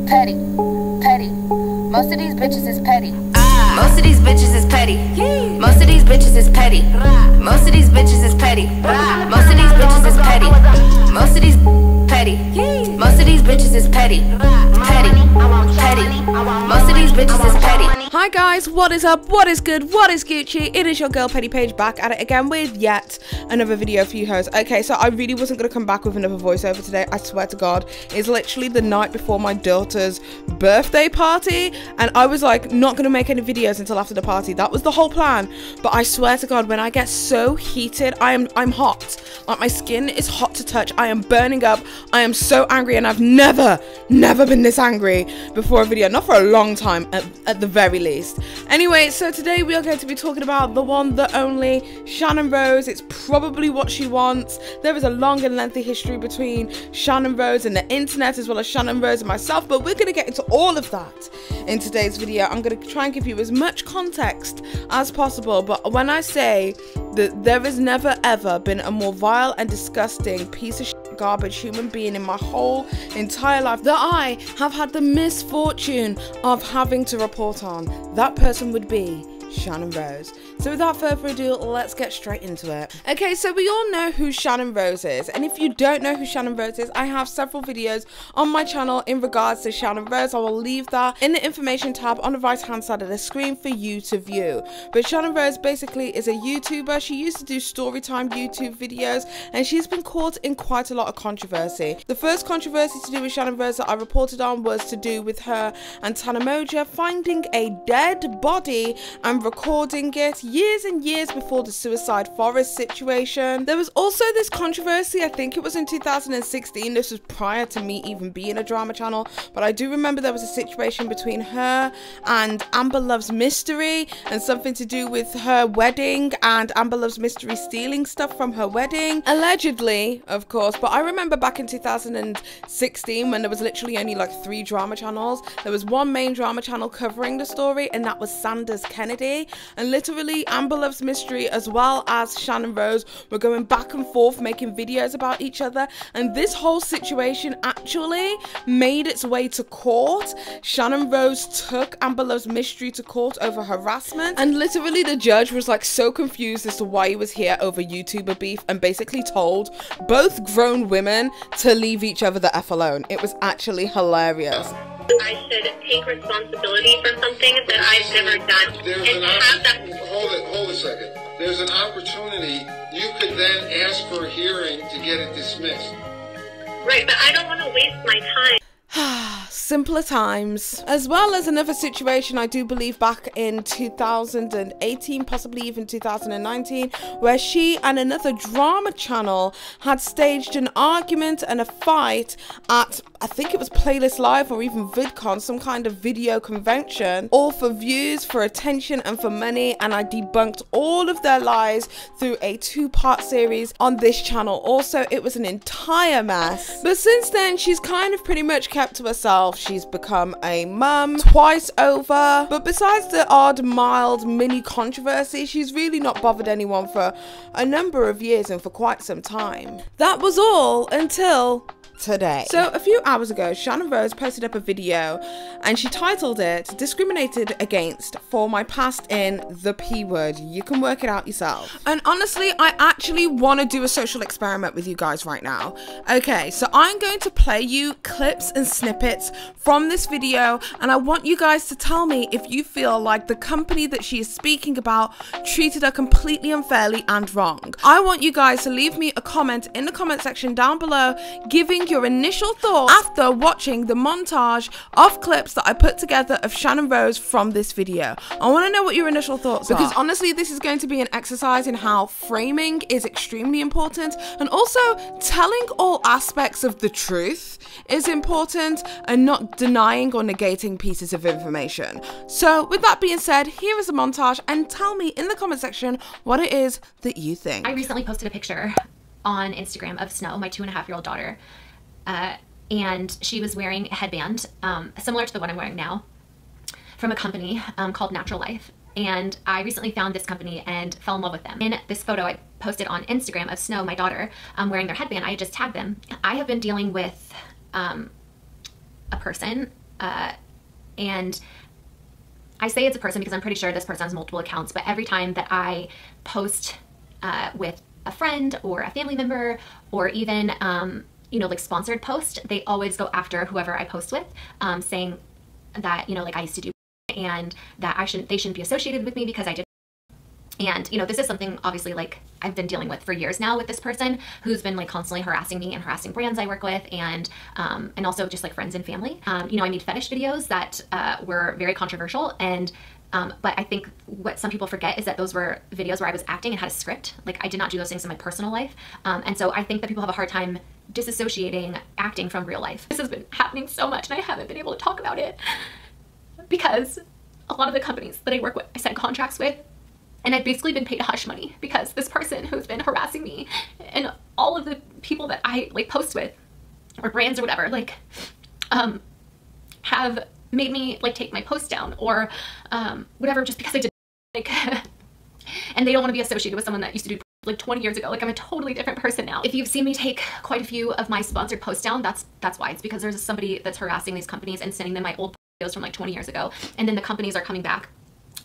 petty, petty. Most of these bitches is petty. Most of these bitches is petty. Most of these bitches is petty. Most of these bitches is petty. Most of these bitches is petty. Most of these petty. Most of these bitches is petty. Petty. Petty. Most of these bitches is petty. Hi guys, what is up? What is good? What is Gucci? It is your girl Petty Paige back at it again with yet another video for you hoes. Okay, so I really wasn't going to come back with another voiceover today. I swear to God. It's literally the night before my daughter's birthday party and I was like not going to make any videos until after the party. That was the whole plan. But I swear to God, when I get so heated, I'm hot. Like my skin is hot to touch. I am burning up. I am so angry and I've never been this angry before a video. Not for a long time at the very least. Anyway, so today we are going to be talking about the one, the only, Channon Rose. It's probably what she wants. There is a long and lengthy history between Channon Rose and the internet, as well as Channon Rose and myself, but we're going to get into all of that in today's video. I'm going to try and give you as much context as possible, but when I say that there has never ever been a more vile and disgusting piece of shit, garbage human being in my whole entire life that I have had the misfortune of having to report on, that person would be Channon Rose. So without further ado, let's get straight into it. Okay, so we all know who Channon Rose is, and if you don't know who Channon Rose is, I have several videos on my channel in regards to Channon Rose. I will leave that in the information tab on the right hand side of the screen for you to view. But Channon Rose basically is a YouTuber. She used to do storytime YouTube videos and she's been caught in quite a lot of controversy. The first controversy to do with Channon Rose that I reported on was to do with her and Tana Moja finding a dead body and recording it years and years before the suicide forest situation. There was also this controversy, I think it was in 2016, this was prior to me even being a drama channel, but I do remember there was a situation between her and Amber Loves Mystery and something to do with her wedding and Amber Loves Mystery stealing stuff from her wedding, allegedly of course. But I remember back in 2016 when there was literally only like 3 drama channels. There was one main drama channel covering the story and that was Sanders Kennedy, and literally Amber Loves Mystery as well as Channon Rose were going back and forth making videos about each other, and this whole situation actually made its way to court. Channon Rose took Amber Loves Mystery to court over harassment, and literally the judge was like so confused as to why he was here over YouTuber beef and basically told both grown women to leave each other the F alone. It was actually hilarious. I should take responsibility for something that I've never done. Hold a second. There's an opportunity. You could then ask for a hearing to get it dismissed. Right, but I don't want to waste my time. Simpler times. As well as another situation, I do believe back in 2018, possibly even 2019, where she and another drama channel had staged an argument and a fight at, I think it was Playlist Live or even VidCon, some kind of video convention, all for views, for attention and for money, and I debunked all of their lies through a 2-part series on this channel. Also, it was an entire mess, but since then she's kind of pretty much kept to herself. She's become a mum twice over, but besides the odd mild mini controversy, she's really not bothered anyone for a number of years and for quite some time. That was all until today. So a few hours ago, Channon Rose posted up a video and she titled it "Discriminated Against for My Past in the P Word." You can work it out yourself. And honestly, I actually want to do a social experiment with you guys right now. Okay, so I'm going to play you clips and snippets from this video and I want you guys to tell me if you feel like the company that she is speaking about treated her completely unfairly and wrong. I want you guys to leave me a comment in the comment section down below giving your initial thoughts after watching the montage of clips that I put together of Channon Rose from this video. I want to know what your initial thoughts are, because honestly this is going to be an exercise in how framing is extremely important, and also telling all aspects of the truth is important and not denying or negating pieces of information. So with that being said, here is a montage and tell me in the comment section what it is that you think. I recently posted a picture on Instagram of Snow, my 2.5-year-old daughter, and she was wearing a headband similar to the one I'm wearing now from a company called Natural Life. And I recently found this company and fell in love with them. In this photo I posted on Instagram of Snow, my daughter, wearing their headband, I just tagged them. I have been dealing with a person And I say it's a person because I'm pretty sure this person has multiple accounts, but every time that I post with a friend or a family member, or even, you know, like sponsored post, they always go after whoever I post with, saying that, you know, like I used to do, and that they shouldn't be associated with me because I did. And, you know, this is something obviously like I've been dealing with for years now with this person who's been like constantly harassing me and harassing brands I work with, and also just like friends and family. You know, I made fetish videos that were very controversial, and but I think what some people forget is that those were videos where I was acting and had a script. Like, I did not do those things in my personal life. And so I think that people have a hard time disassociating acting from real life. This has been happening so much, and I haven't been able to talk about it because a lot of the companies that I work with, I sign contracts with, and I've basically been paid hush money because this person who's been harassing me and all of the people that I like post with, or brands or whatever, like, have made me like take my post down or whatever, just because I did, like, and they don't want to be associated with someone that used to do like 20 years ago. Like, I'm a totally different person now. If you've seen me take quite a few of my sponsored posts down, that's why. It's because there's somebody that's harassing these companies and sending them my old videos from like 20 years ago, and then the companies are coming back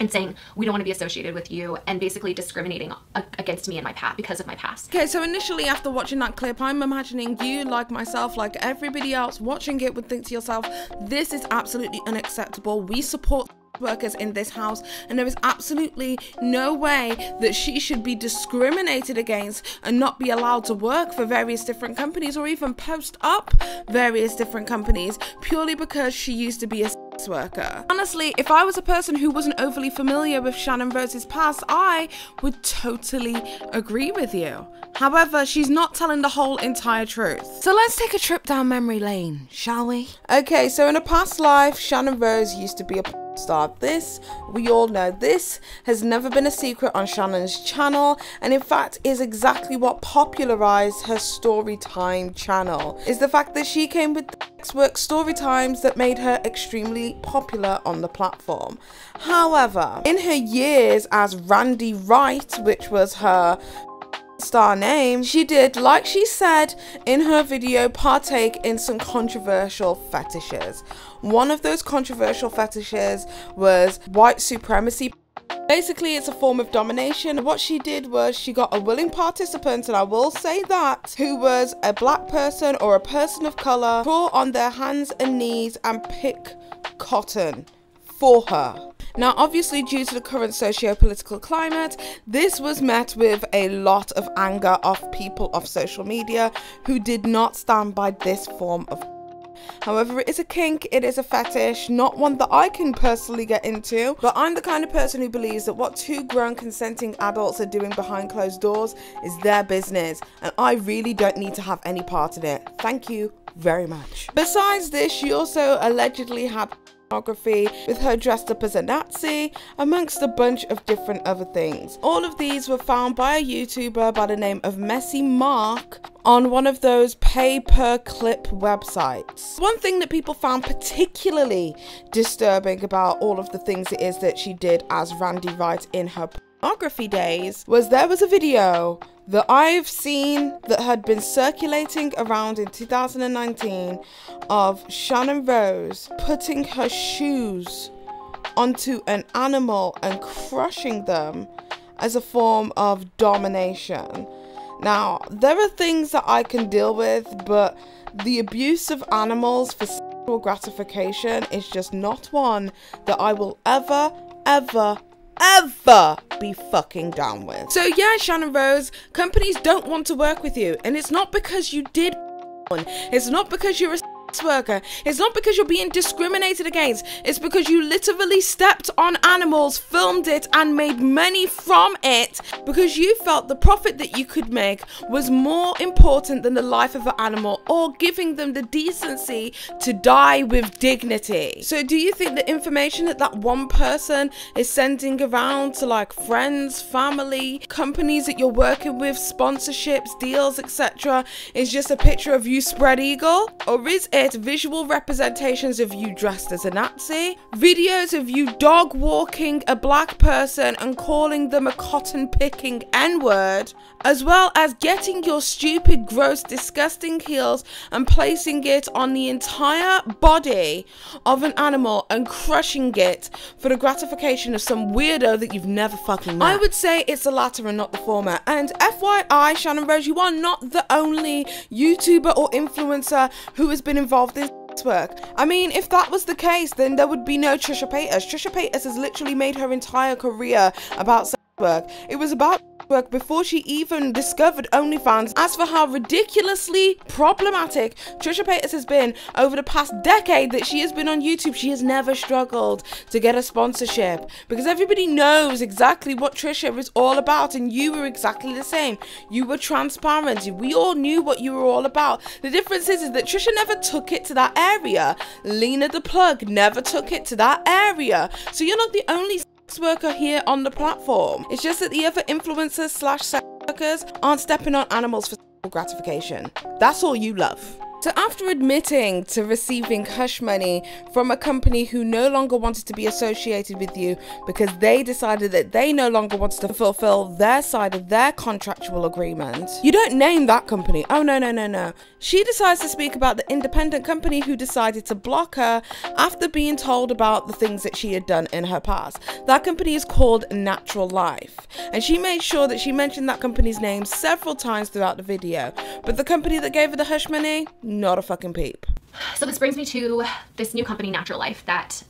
and saying, we don't want to be associated with you, and basically discriminating against me and my past because of my past. Okay, so initially after watching that clip, I'm imagining you, like myself, like everybody else watching it, would think to yourself, this is absolutely unacceptable. We support workers in this house, and there is absolutely no way that she should be discriminated against and not be allowed to work for various different companies, or even post up various different companies, purely because she used to be a sex worker. Honestly, if I was a person who wasn't overly familiar with Channon Rose's past, I would totally agree with you. However, she's not telling the whole entire truth. So let's take a trip down memory lane, shall we? Okay, so in a past life, Channon Rose used to be a star. This, we all know, this has never been a secret on Channon's channel, and in fact is exactly what popularized her story time channel, is the fact that she came with sex work story times that made her extremely popular on the platform. However, in her years as Randy Wright, which was her star name, she did, like she said in her video, partake in some controversial fetishes. One of those controversial fetishes was white supremacy. Basically, it's a form of domination. What she did was she got a willing participant, and I will say that, who was a black person or a person of color, crawl on their hands and knees and pick cotton for her. Now, obviously, due to the current socio-political climate, this was met with a lot of anger of people of social media who did not stand by this form of. However, it is a kink, it is a fetish, not one that I can personally get into, but I'm the kind of person who believes that what two grown consenting adults are doing behind closed doors is their business, and I really don't need to have any part in it. Thank you very much. Besides this, she also allegedly had pornography with her dressed up as a Nazi, amongst a bunch of different other things. All of these were found by a YouTuber by the name of Messy Mark on one of those pay-per-clip websites. One thing that people found particularly disturbing about all of the things it is that she did as Randy Wright in her pornography days was there was a video that I've seen that had been circulating around in 2019 of Channon Rose putting her shoes onto an animal and crushing them as a form of domination. Now, there are things that I can deal with, but the abuse of animals for sexual gratification is just not one that I will ever be fucking down with. So yeah, Channon Rose, companies don't want to work with you, and it's not because you did porn. It's not because you're a worker. It's not because you're being discriminated against. It's because you literally stepped on animals, filmed it, and made money from it because you felt the profit that you could make was more important than the life of an animal, or giving them the decency to die with dignity. So do you think the information that that one person is sending around to like friends, family, companies that you're working with, sponsorships, deals, etc., is just a picture of you spread eagle? Or is it it visual representations of you dressed as a Nazi, videos of you dog walking a black person and calling them a cotton picking N-word, as well as getting your stupid, gross, disgusting heels and placing it on the entire body of an animal and crushing it for the gratification of some weirdo that you've never fucking met. I would say it's the latter and not the former. And FYI, Channon Rose, you are not the only YouTuber or influencer who has been involved in work. I mean, if that was the case, then there would be no Trisha Paytas. Trisha Paytas has literally made her entire career about sex work. It was about work before she even discovered OnlyFans. As for how ridiculously problematic Trisha Paytas has been over the past decade that she has been on YouTube, she has never struggled to get a sponsorship because everybody knows exactly what Trisha is all about, and you were exactly the same. You were transparent. We all knew what you were all about. The difference is that Trisha never took it to that area. Lena the Plug never took it to that area. So you're not the only worker here on the platform. It's just that the other influencers / sex workers aren't stepping on animals for gratification. That's all you love. So after admitting to receiving hush money from a company who no longer wanted to be associated with you because they decided that they no longer wanted to fulfill their side of their contractual agreement, you don't name that company. Oh, no. She decides to speak about the independent company who decided to block her after being told about the things that she had done in her past. That company is called Natural Life. And she made sure that she mentioned that company's name several times throughout the video. But the company that gave her the hush money, not a fucking peep. So this brings me to this new company, Natural Life, that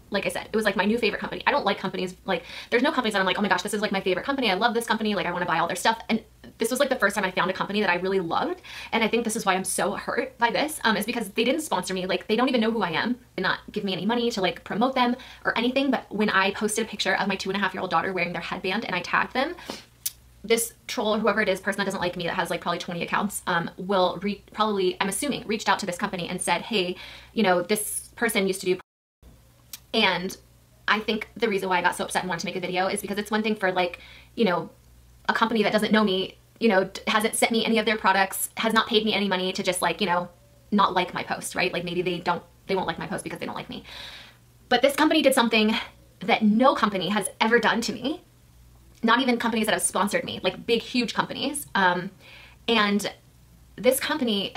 like I said, it was like my new favorite company. I don't like companies, like there's no companies that I'm like, oh my gosh, this is like my favorite company. I love this company. Like I want to buy all their stuff. And this was like the first time I found a company that I really loved. And I think this is why I'm so hurt by this, is because they didn't sponsor me. Like they don't even know who I am. They did not give me any money to like promote them or anything. But when I posted a picture of my 2.5-year-old daughter wearing their headband and I tagged them, this troll or whoever it is, person that doesn't like me, that has like probably 20 accounts, will probably, I'm assuming, reached out to this company and said, hey, you know, this person used to do. And I think the reason why I got so upset and wanted to make a video is because it's one thing for like, you know, a company that doesn't know me, you know, hasn't sent me any of their products, has not paid me any money to just like, you know, not like my post, right? Like maybe they won't like my post because they don't like me. But this company did something that no company has ever done to me. Not even companies that have sponsored me, like big, huge companies. And this company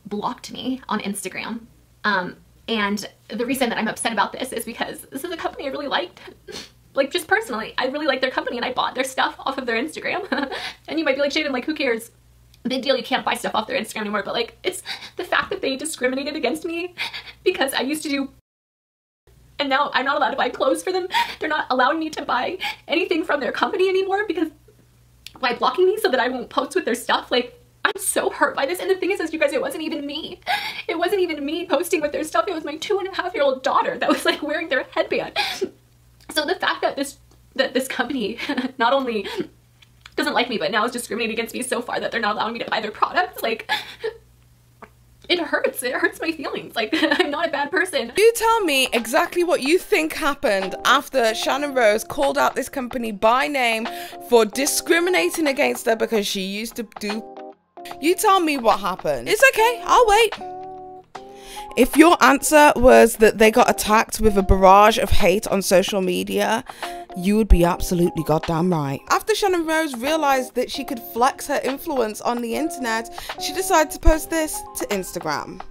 blocked me on Instagram. And the reason that I'm upset about this is because this is a company I really liked. Like just personally, I really like their company and I bought their stuff off of their Instagram. And you might be like, Shannon, like who cares? Big deal, you can't buy stuff off their Instagram anymore. But like, it's the fact that they discriminated against me because I used to do, and now I'm not allowed to buy clothes for them. They're not allowing me to buy anything from their company anymore because by blocking me so that I won't post with their stuff. Like, I'm so hurt by this. And the thing is, you guys, it wasn't even me. It wasn't even me posting with their stuff. It was my 2.5-year-old daughter that was like wearing their headband. So the fact that this company not only doesn't like me, but now is discriminating against me so far that they're not allowing me to buy their products, like, it hurts. It hurts my feelings. Like, I'm not a bad person. You tell me exactly what you think happened after Channon Rose called out this company by name for discriminating against her because she used to do. You tell me what happened. It's okay. I'll wait. If your answer was that they got attacked with a barrage of hate on social media, you would be absolutely goddamn right. After Channon Rose realized that she could flex her influence on the internet, she decided to post this to Instagram.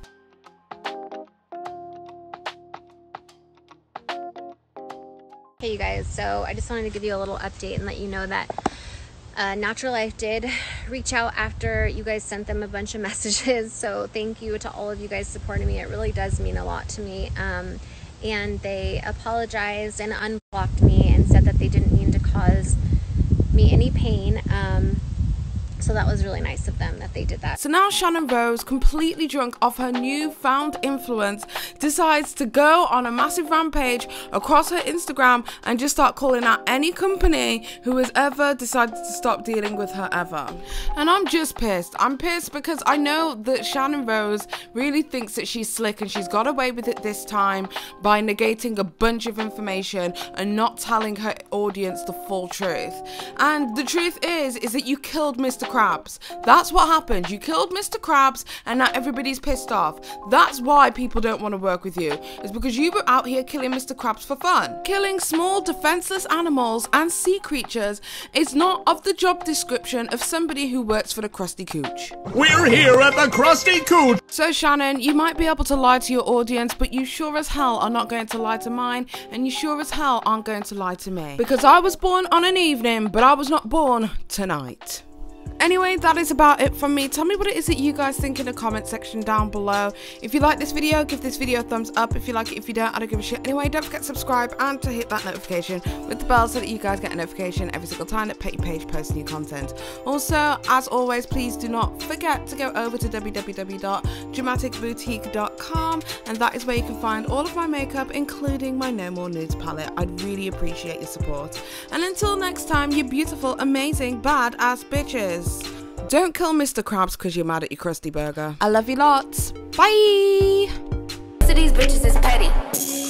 Hey you guys, so I just wanted to give you a little update and let you know that Natural Life did reach out after you guys sent them a bunch of messages, so thank you to all of you guys supporting me. It really does mean a lot to me. And they apologized and unblocked me and said that they didn't mean to cause me any pain. So that was really nice of them that they did that. So now Channon Rose, completely drunk off her newfound influence, decides to go on a massive rampage across her Instagram and just start calling out any company who has ever decided to stop dealing with her ever. And I'm just pissed. I'm pissed because I know that Channon Rose really thinks that she's slick and she's got away with it this time by negating a bunch of information and not telling her audience the full truth. And the truth is that you killed Mr. Krabs. That's what happened. You killed Mr. Krabs and now everybody's pissed off. That's why people don't want to work with you. It's because you were out here killing Mr. Krabs for fun. Killing small defenseless animals and sea creatures is not of the job description of somebody who works for the Krusty Cooch. We're here at the Krusty Cooch. So Shannon, you might be able to lie to your audience, but you sure as hell are not going to lie to mine, and you sure as hell aren't going to lie to me. Because I was born on an evening, but I was not born tonight. Anyway, that is about it from me. Tell me what it is that you guys think in the comment section down below. If you like this video, give this video a thumbs up. If you like it, if you don't, I don't give a shit. Anyway, don't forget to subscribe and to hit that notification with the bell so that you guys get a notification every single time that Petty Paige posts new content. Also, as always, please do not forget to go over to www.dramaticboutique.com, and that is where you can find all of my makeup, including my No More Nudes palette. I'd really appreciate your support. And until next time, you beautiful, amazing, badass bitches. Don't kill Mr. Krabs because you're mad at your Krusty Burger. I love you lots. Bye! Most of these bitches is petty.